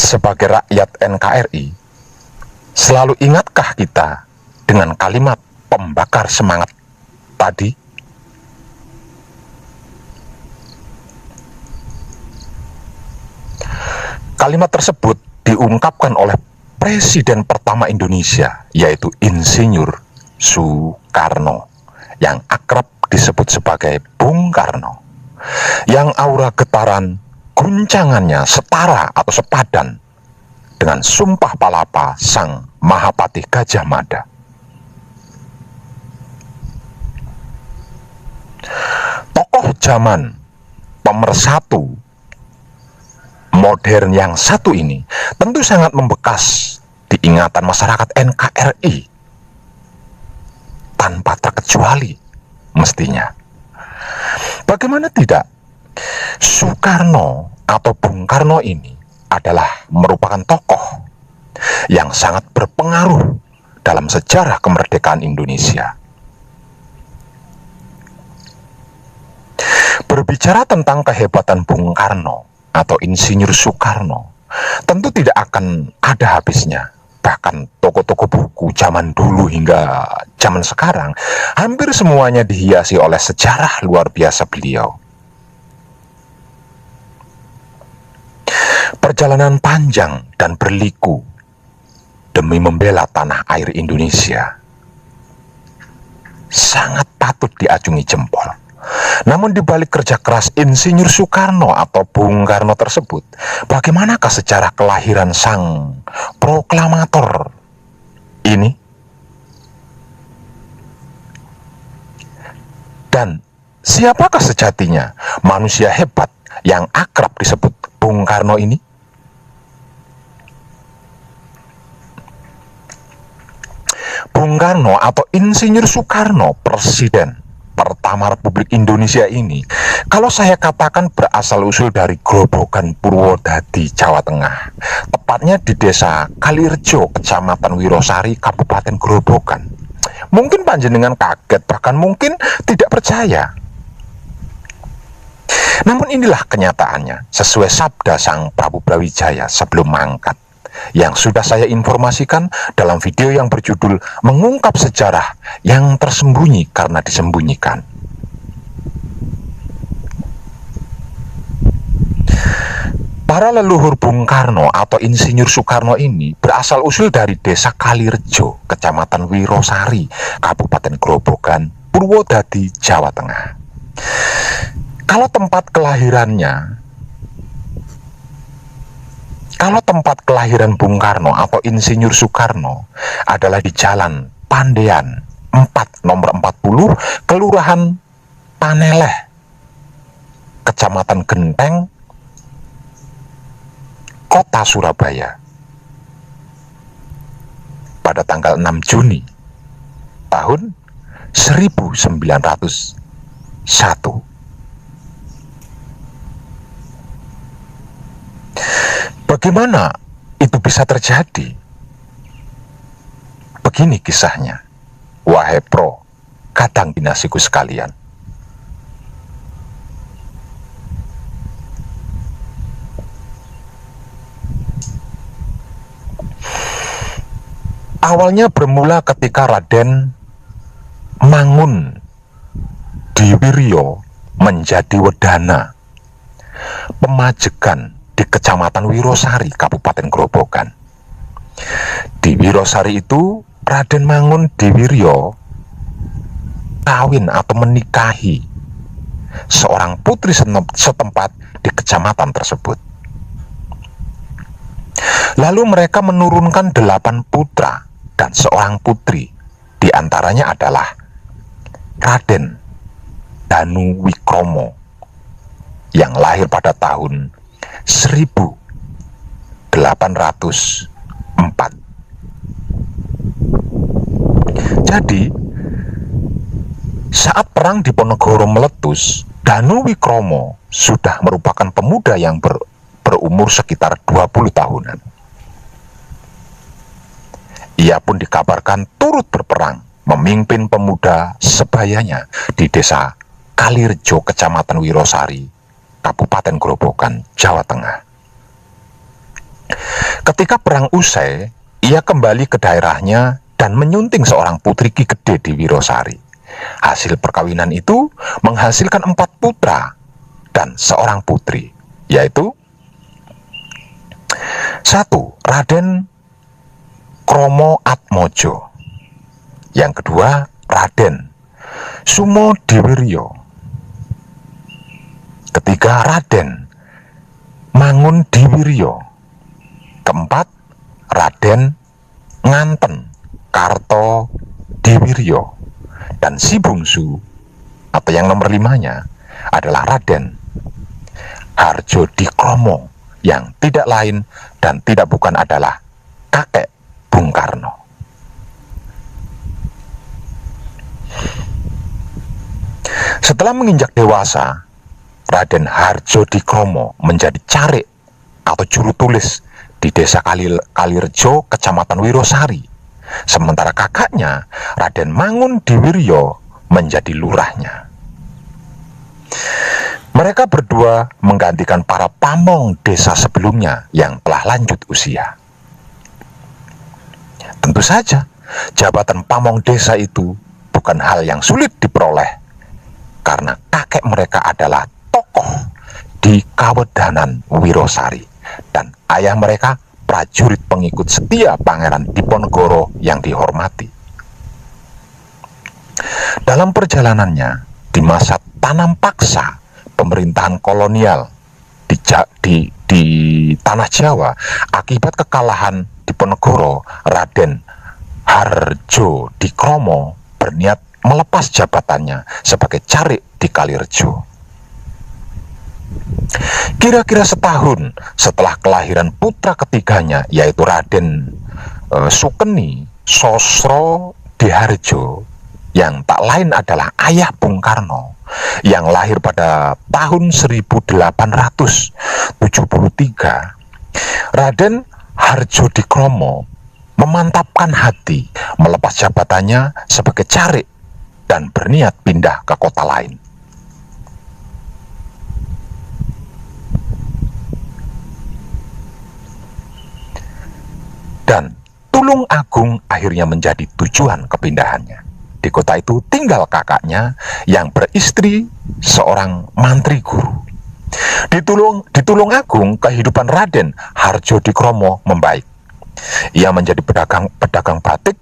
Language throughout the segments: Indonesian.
Sebagai rakyat NKRI, selalu ingatkah kita dengan kalimat pembakar semangat tadi? Kalimat tersebut diungkapkan oleh Presiden pertama Indonesia, yaitu Insinyur Soekarno, yang akrab disebut sebagai Bung Karno, yang aura getaran guncangannya setara atau sepadan dengan Sumpah Palapa Sang Mahapatih Gajah Mada. Tokoh zaman pemersatu modern yang satu ini tentu sangat membekas di ingatan masyarakat NKRI tanpa terkecuali mestinya. Bagaimana tidak, Soekarno atau Bung Karno ini adalah merupakan tokoh yang sangat berpengaruh dalam sejarah kemerdekaan Indonesia. Berbicara tentang kehebatan Bung Karno atau Insinyur Soekarno, tentu tidak akan ada habisnya. Bahkan toko-toko buku zaman dulu hingga zaman sekarang, hampir semuanya dihiasi oleh sejarah luar biasa beliau. Perjalanan panjang dan berliku demi membela tanah air Indonesia sangat patut diacungi jempol. Namun di balik kerja keras Insinyur Soekarno atau Bung Karno tersebut, bagaimanakah sejarah kelahiran sang proklamator ini? Dan siapakah sejatinya manusia hebat yang akrab disebut Bung Karno ini? Bung Karno atau Insinyur Soekarno, Presiden pertama Republik Indonesia ini, kalau saya katakan berasal-usul dari Grobogan, Purwodadi, Jawa Tengah, tepatnya di desa Kalirjo, Kecamatan Wirosari, Kabupaten Grobogan. Mungkin panjenengan kaget, bahkan mungkin tidak percaya. Namun inilah kenyataannya, sesuai sabda Sang Prabu Brawijaya sebelum mangkat, yang sudah saya informasikan dalam video yang berjudul Mengungkap Sejarah yang Tersembunyi Karena Disembunyikan. Para leluhur Bung Karno atau Insinyur Soekarno ini berasal-usul dari desa Kalirjo, Kecamatan Wirosari, Kabupaten Grobogan, Purwodadi, Jawa Tengah. Kalau tempat kelahiran Bung Karno atau Insinyur Soekarno adalah di Jalan Pandean 4 nomor 40, Kelurahan Paneleh, Kecamatan Genteng, Kota Surabaya, pada tanggal 6 Juni tahun 1901. Bagaimana itu bisa terjadi? Begini kisahnya, wahai pro kadang binasiku sekalian. Awalnya bermula ketika Raden Mangun Diwiryo menjadi wedana pemajegan di Kecamatan Wirosari, Kabupaten Grobogan. Di Wirosari itu, Raden Mangun Diwiryo kawin atau menikahi seorang putri setempat di kecamatan tersebut. Lalu mereka menurunkan 8 putra dan seorang putri. Di antaranya adalah Raden Danu Wikromo yang lahir pada tahun 1804. Jadi, saat perang Diponegoro meletus, Danu Wikromo sudah merupakan pemuda yang berumur sekitar 20 tahunan. Ia pun dikabarkan turut berperang, memimpin pemuda sebayanya di desa Kalirjo, Kecamatan Wirosari, Kabupaten Grobogan, Jawa Tengah. Ketika perang usai, ia kembali ke daerahnya dan menyunting seorang putri Ki Gede di Wirosari. Hasil perkawinan itu menghasilkan 4 putra dan seorang putri, yaitu 1. Raden Kromo Atmojo. Yang kedua, Raden Sumodiwiryo. Ketiga, Raden Mangundiwiryo. Keempat, Raden Nganten Karto Diwiryo. Dan si bungsu atau yang nomor 5-nya adalah Raden Harjodikromo, yang tidak lain dan tidak bukan adalah kakek Bung Karno. Setelah menginjak dewasa, Raden Harjodikromo menjadi carik atau juru tulis di desa Kalirjo, kecamatan Wirosari. Sementara kakaknya, Raden Mangundiwiryo, menjadi lurahnya. Mereka berdua menggantikan para pamong desa sebelumnya yang telah lanjut usia. Tentu saja, jabatan pamong desa itu bukan hal yang sulit diperoleh, karena kakek mereka adalah tokoh di Kawedanan Wirosari, dan ayah mereka prajurit pengikut setia Pangeran Diponegoro yang dihormati. Dalam perjalanannya di masa tanam paksa pemerintahan kolonial di tanah Jawa akibat kekalahan Diponegoro, Raden Harjodikromo berniat melepas jabatannya sebagai carik di Kalirjo. Kira-kira setahun setelah kelahiran putra ketiganya, yaitu Raden Sukeni Sosrodiharjo, yang tak lain adalah ayah Bung Karno, yang lahir pada tahun 1873, Raden Harjodikromo memantapkan hati melepas jabatannya sebagai carik dan berniat pindah ke kota lain. Dan Tulung Agung akhirnya menjadi tujuan kepindahannya. Di kota itu tinggal kakaknya yang beristri seorang mantri guru. Di Tulung Agung, kehidupan Raden Harjodikromo membaik. Ia menjadi pedagang batik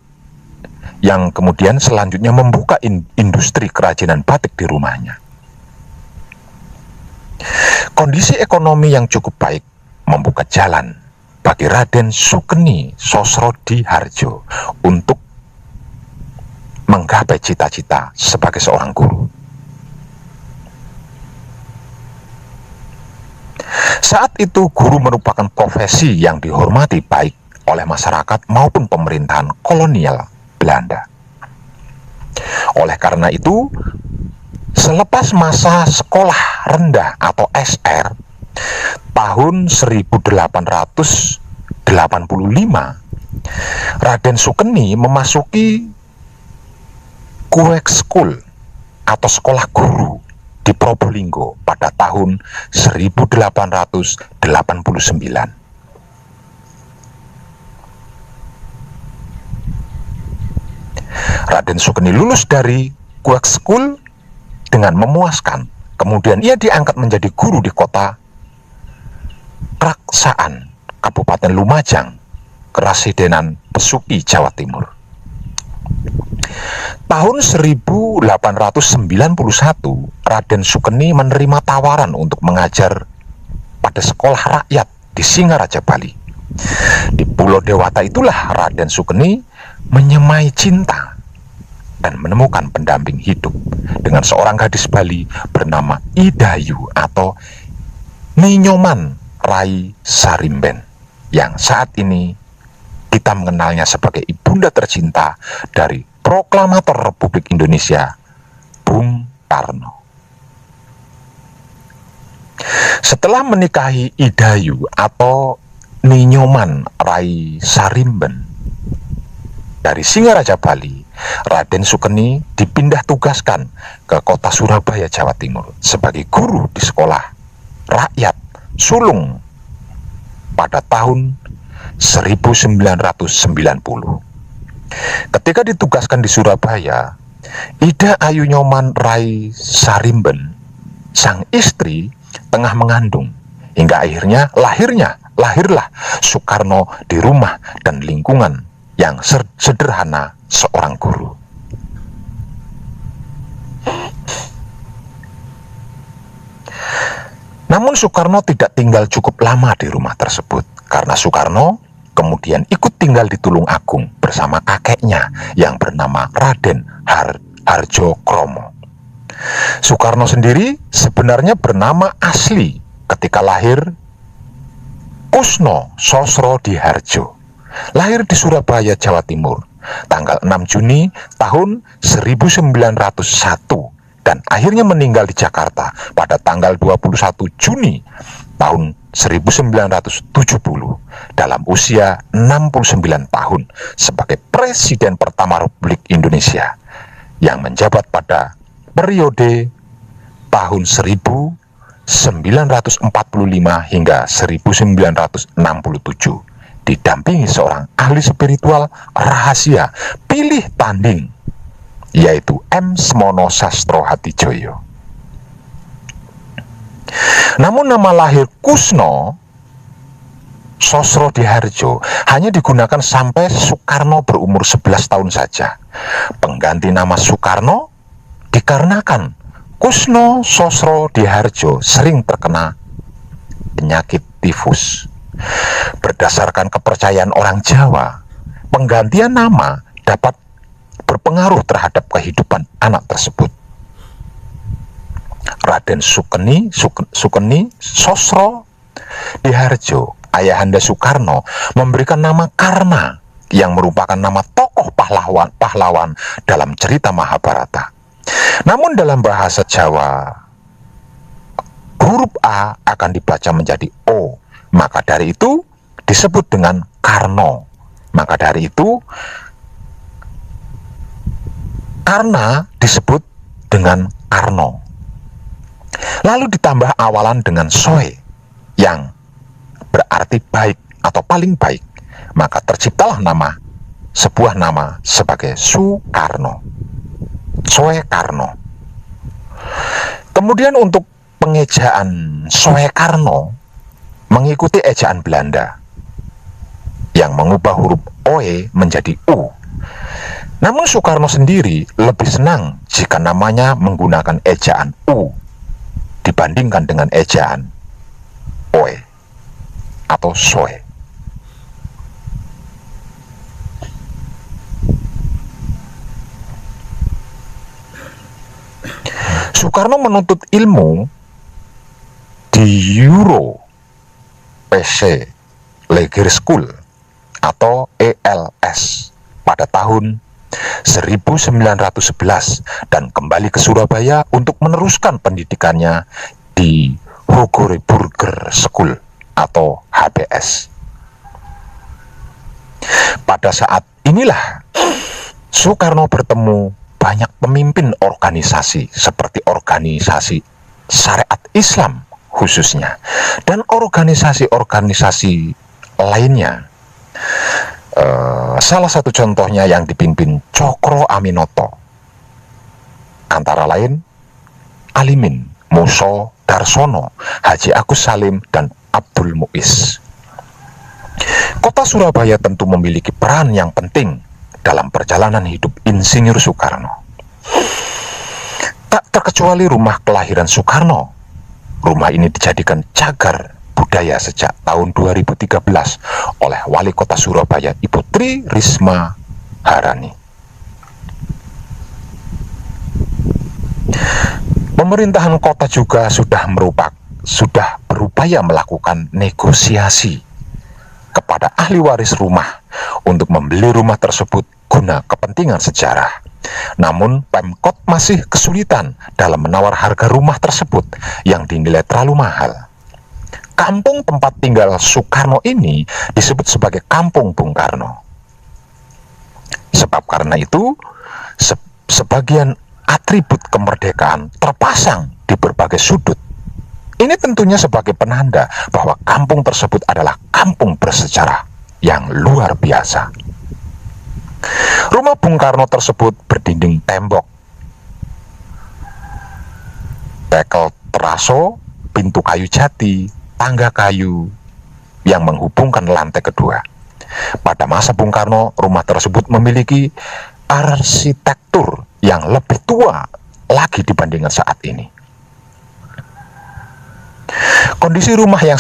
yang kemudian selanjutnya membuka industri kerajinan batik di rumahnya. Kondisi ekonomi yang cukup baik membuka jalan bagi Raden Sukeni Sosrodiharjo untuk menggapai cita-cita sebagai seorang guru. Saat itu guru merupakan profesi yang dihormati baik oleh masyarakat maupun pemerintahan kolonial Belanda. Oleh karena itu, selepas masa sekolah rendah atau SR tahun 1885, Raden Sukeni memasuki Kuek School atau sekolah guru di Probolinggo pada tahun 1889. Raden Sukeni lulus dari Kuek School dengan memuaskan. Kemudian ia diangkat menjadi guru di kota Kraksaan, Kabupaten Lumajang, Kerasidenan Pesuki, Jawa Timur. Tahun 1891, Raden Sukeni menerima tawaran untuk mengajar pada sekolah rakyat di Singaraja, Bali. Di Pulau Dewata itulah Raden Sukeni menyemai cinta dan menemukan pendamping hidup dengan seorang gadis Bali bernama Idayu atau Ninyoman Rai Sarimben, yang saat ini kita mengenalnya sebagai ibunda tercinta dari Proklamator Republik Indonesia, Bung Karno. Setelah menikahi Idayu atau Ninyoman Rai Sarimben dari Singaraja, Bali, Raden Sukeni dipindah tugaskan ke kota Surabaya, Jawa Timur sebagai guru di sekolah rakyat sulung pada tahun 1990. Ketika ditugaskan di Surabaya, Ida Ayu Nyoman Rai Sarimben, sang istri, tengah mengandung, hingga akhirnya lahirlah Soekarno di rumah dan lingkungan yang sederhana seorang guru. Namun Soekarno tidak tinggal cukup lama di rumah tersebut, karena Soekarno kemudian ikut tinggal di Tulung Agung bersama kakeknya yang bernama Raden Harjo Kromo. Soekarno sendiri sebenarnya bernama asli ketika lahir Kusno Sosro Diharjo. Lahir di Surabaya, Jawa Timur, tanggal 6 Juni tahun 1901 dan akhirnya meninggal di Jakarta pada tanggal 21 Juni tahun 1970 dalam usia 69 tahun sebagai Presiden pertama Republik Indonesia yang menjabat pada periode tahun 1945 hingga 1967, didampingi seorang ahli spiritual rahasia pilih tanding, yaitu M. Smono Sastro Hatijoyo. Namun nama lahir Kusno Sosro Diharjo hanya digunakan sampai Soekarno berumur 11 tahun saja. Pengganti nama Soekarno dikarenakan Kusno Sosro Diharjo sering terkena penyakit tifus. Berdasarkan kepercayaan orang Jawa, penggantian nama dapat berpengaruh terhadap kehidupan anak tersebut. Raden Sukeni Sosro Diharjo, ayahanda Soekarno, memberikan nama Karna yang merupakan nama tokoh pahlawan dalam cerita Mahabharata. Namun dalam bahasa Jawa, huruf A akan dibaca menjadi O, maka dari itu disebut dengan Karno. Maka dari itu Karna disebut dengan Karno. Lalu ditambah awalan dengan Soe yang berarti baik atau paling baik, maka terciptalah sebuah nama sebagai Soekarno, Soekarno. Kemudian untuk pengejaan Soekarno mengikuti ejaan Belanda yang mengubah huruf OE menjadi U. Namun Soekarno sendiri lebih senang jika namanya menggunakan ejaan U dibandingkan dengan ejaan OE atau Soe. Soekarno menuntut ilmu di Euro PC Leger School atau ELS pada tahun 1911 dan kembali ke Surabaya untuk meneruskan pendidikannya di Hogereburger School atau HBS. Pada saat inilah Soekarno bertemu banyak pemimpin organisasi seperti organisasi syariat Islam khususnya dan organisasi-organisasi lainnya. Salah satu contohnya yang dipimpin Cokro Aminoto, antara lain Alimin, Muso Darsono, Haji Agus Salim, dan Abdul Muiz. Kota Surabaya tentu memiliki peran yang penting dalam perjalanan hidup Insinyur Soekarno. Tak terkecuali rumah kelahiran Soekarno. Rumah ini dijadikan cagar budaya sejak tahun 2013 oleh Wali Kota Surabaya Ibu Tri Risma Harani. Pemerintahan kota juga sudah berupaya melakukan negosiasi kepada ahli waris rumah untuk membeli rumah tersebut guna kepentingan sejarah. Namun Pemkot masih kesulitan dalam menawar harga rumah tersebut yang dinilai terlalu mahal. Kampung tempat tinggal Soekarno ini disebut sebagai Kampung Bung Karno. Sebab karena itu, sebagian atribut kemerdekaan terpasang di berbagai sudut. Ini tentunya sebagai penanda bahwa kampung tersebut adalah kampung bersejarah yang luar biasa. Rumah Bung Karno tersebut berdinding tembok, bekel teraso, pintu kayu jati, tangga kayu yang menghubungkan lantai kedua. Pada masa Bung Karno, rumah tersebut memiliki arsitektur yang lebih tua lagi dibandingkan saat ini. Kondisi rumah yang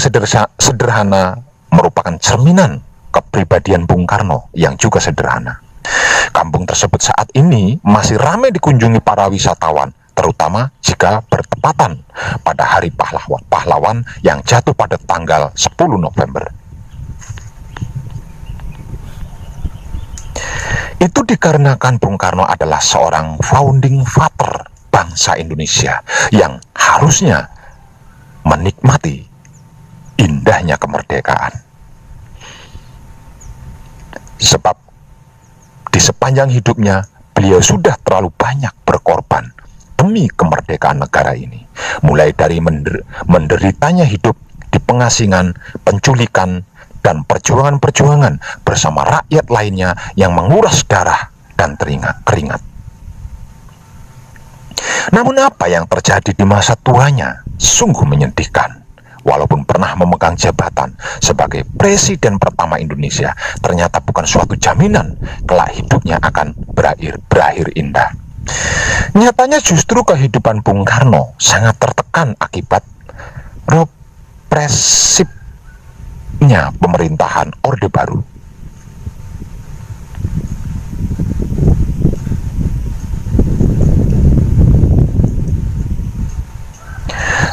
sederhana merupakan cerminan kepribadian Bung Karno yang juga sederhana. Kampung tersebut saat ini masih ramai dikunjungi para wisatawan, terutama jika bertepatan pada Hari Pahlawan yang jatuh pada tanggal 10 November. Itu dikarenakan Bung Karno adalah seorang founding father bangsa Indonesia yang harusnya menikmati indahnya kemerdekaan. Sebab di sepanjang hidupnya beliau sudah terlalu banyak berkorban demi kemerdekaan negara ini. Mulai dari menderitanya hidup di pengasingan, penculikan, dan perjuangan-perjuangan bersama rakyat lainnya yang menguras darah dan keringat. Namun apa yang terjadi di masa tuanya sungguh menyedihkan. Walaupun pernah memegang jabatan sebagai presiden pertama Indonesia, ternyata bukan suatu jaminan kelak hidupnya akan berakhir indah. Nyatanya justru kehidupan Bung Karno sangat tertekan akibat represifnya pemerintahan Orde Baru.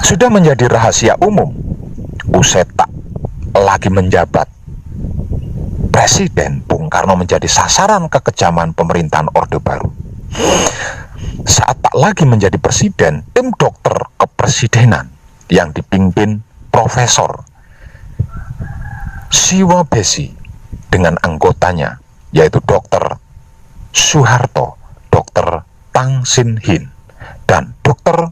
Sudah menjadi rahasia umum, usai tak lagi menjabat presiden, Bung Karno menjadi sasaran kekejaman pemerintahan Orde Baru. Saat tak lagi menjadi presiden, tim dokter kepresidenan yang dipimpin Profesor Siwa Besi dengan anggotanya yaitu Dr. Soeharto, Dr. Tang Sin Hin, dan Dr.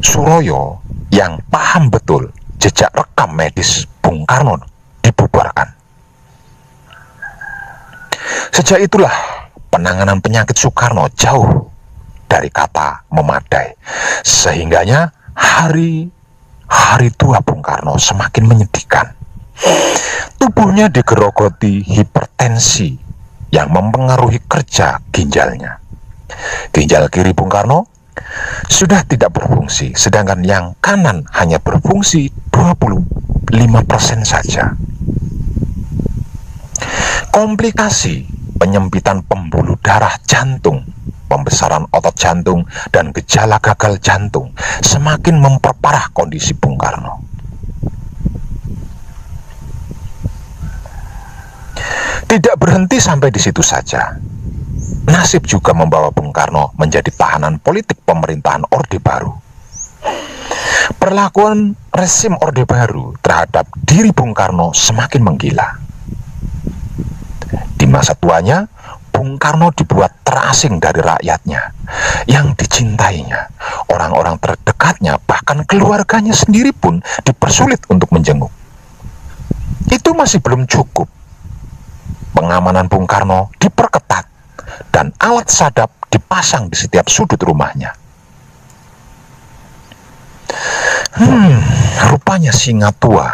Suroyo yang paham betul jejak rekam medis Bung Karno dibubarkan. Sejak itulah penanganan penyakit Soekarno jauh dari kata memadai, sehingganya hari tua Bung Karno semakin menyedihkan. Tubuhnya digerogoti hipertensi yang mempengaruhi kerja ginjalnya. Ginjal kiri Bung Karno sudah tidak berfungsi, sedangkan yang kanan hanya berfungsi 25% saja. Komplikasi penyempitan pembuluh darah jantung, pembesaran otot jantung, dan gejala gagal jantung semakin memperparah kondisi Bung Karno. Tidak berhenti sampai di situ saja. Nasib juga membawa Bung Karno menjadi tahanan politik pemerintahan Orde Baru. Perlakuan rezim Orde Baru terhadap diri Bung Karno semakin menggila. Di masa tuanya, Bung Karno dibuat terasing dari rakyatnya yang dicintainya. Orang-orang terdekatnya, bahkan keluarganya sendiri pun dipersulit untuk menjenguk. Itu masih belum cukup. Pengamanan Bung Karno diperketat dan alat sadap dipasang di setiap sudut rumahnya. Rupanya singa tua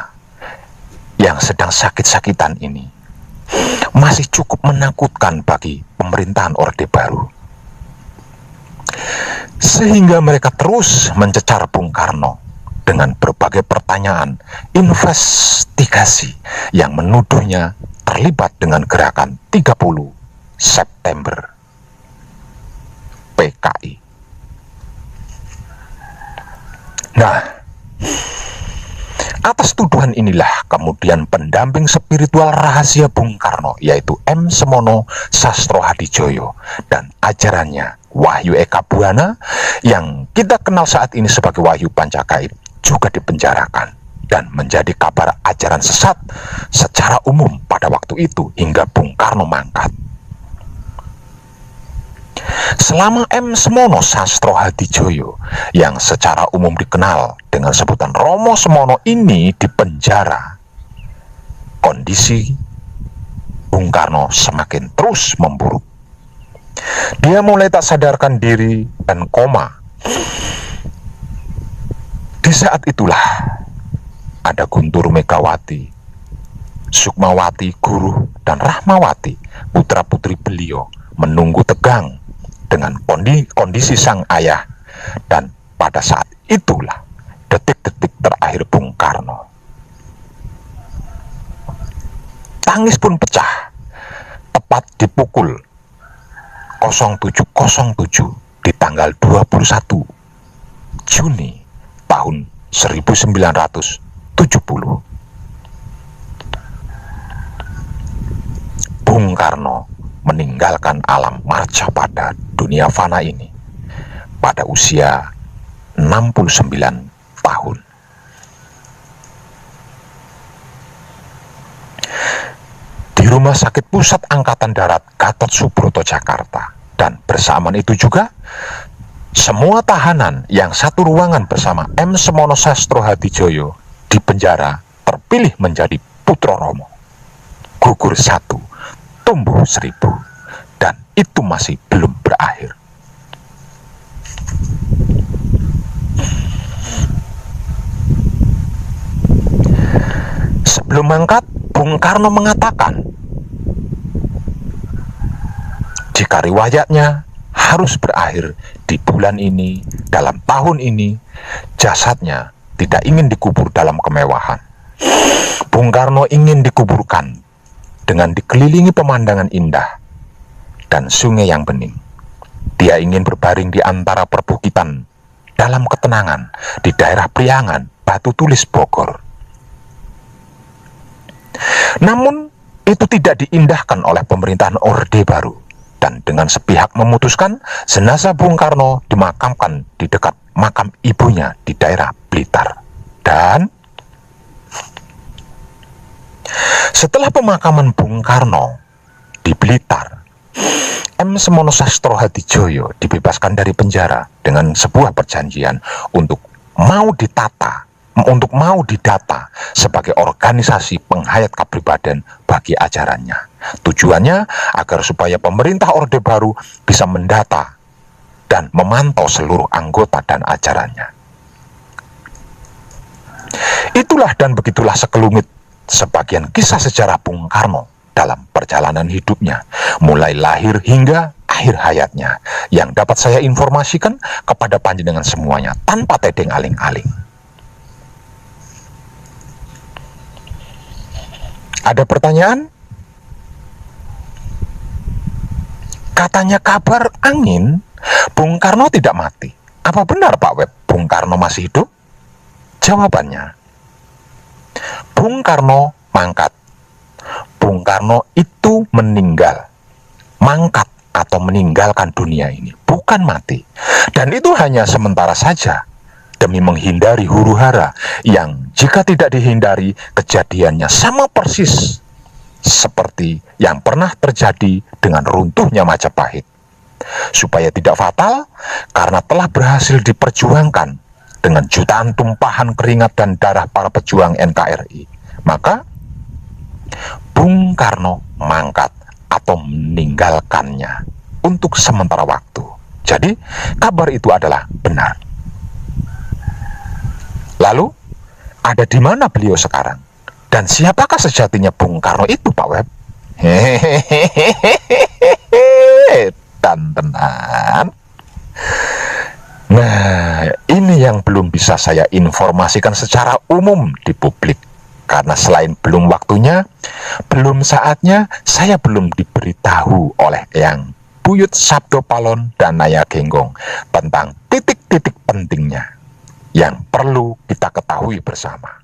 yang sedang sakit-sakitan ini masih cukup menakutkan bagi pemerintahan Orde Baru. Sehingga mereka terus mencecar Bung Karno dengan berbagai pertanyaan investigasi yang menuduhnya terlibat dengan gerakan 30 September PKI. Nah, atas tuduhan inilah kemudian pendamping spiritual rahasia Bung Karno yaitu M. Semono Sastro-Hadjojo dan ajarannya Wahyu Eka Buana yang kita kenal saat ini sebagai Wahyu Pancakaib juga dipenjarakan dan menjadi kabar ajaran sesat secara umum pada waktu itu hingga Bung Karno mangkat. Selama M. Semono Sastro-Hadjojo yang secara umum dikenal dengan sebutan Romo Semono ini dipenjara, kondisi Bung Karno semakin terus memburuk. Dia mulai tak sadarkan diri dan koma. Di saat itulah ada Guntur Megawati, Sukmawati Guru, dan Rahmawati, putra-putri beliau, menunggu tegang dengan kondisi sang ayah. Dan pada saat itulah detik-detik terakhir Bung Karno. Tangis pun pecah tepat di pukul 07.07 di tanggal 21 Juni tahun 1970. Bung Karno meninggalkan alam marca pada dunia fana ini pada usia 69 tahun. Di Rumah Sakit Pusat Angkatan Darat Gatot Subroto, Jakarta. Dan bersamaan itu juga semua tahanan yang satu ruangan bersama M. Semono Sastro Hadijoyo di penjara terpilih menjadi Putra Romo. Gugur 1, tumbuh 1000, dan itu masih belum berakhir. Sebelum mangkat, Bung Karno mengatakan, jika riwayatnya harus berakhir di bulan ini, dalam tahun ini, jasadnya tidak ingin dikubur dalam kemewahan. Bung Karno ingin dikuburkan dengan dikelilingi pemandangan indah dan sungai yang bening. Dia ingin berbaring di antara perbukitan dalam ketenangan di daerah Priangan, Batu Tulis, Bogor. Namun itu tidak diindahkan oleh pemerintahan Orde Baru, dan dengan sepihak memutuskan jenazah Bung Karno dimakamkan di dekat makam ibunya di daerah Blitar. Dan setelah pemakaman Bung Karno di Blitar, M. Semono Sastro Hadijoyo dibebaskan dari penjara dengan sebuah perjanjian untuk mau didata sebagai organisasi penghayat kepribadian bagi ajarannya. Tujuannya agar supaya pemerintah Orde Baru bisa mendata dan memantau seluruh anggota dan ajarannya. Itulah dan begitulah sekelumit sebagian kisah sejarah Bung Karno dalam perjalanan hidupnya, mulai lahir hingga akhir hayatnya, yang dapat saya informasikan kepada panjenengan semuanya tanpa tedeng aling-aling. Ada pertanyaan? Katanya kabar angin, Bung Karno tidak mati. Apa benar Pak Web, Bung Karno masih hidup? Jawabannya, Bung Karno mangkat. Bung Karno itu meninggal, mangkat atau meninggalkan dunia ini, bukan mati. Dan itu hanya sementara saja, demi menghindari huru-hara yang jika tidak dihindari kejadiannya sama persis seperti yang pernah terjadi dengan runtuhnya Majapahit. Supaya tidak fatal, karena telah berhasil diperjuangkan dengan jutaan tumpahan keringat dan darah para pejuang NKRI, maka Bung Karno mangkat atau meninggalkannya untuk sementara waktu. Jadi kabar itu adalah benar. Lalu, ada di mana beliau sekarang? Dan siapakah sejatinya Bung Karno itu, Pak Web? Hehehe, tenan. Nah, ini yang belum bisa saya informasikan secara umum di publik. Karena selain belum waktunya, belum saatnya, saya belum diberitahu oleh Eyang Buyut Sabdo Palon dan Naya Genggong tentang titik-titik pentingnya yang perlu kita ketahui bersama.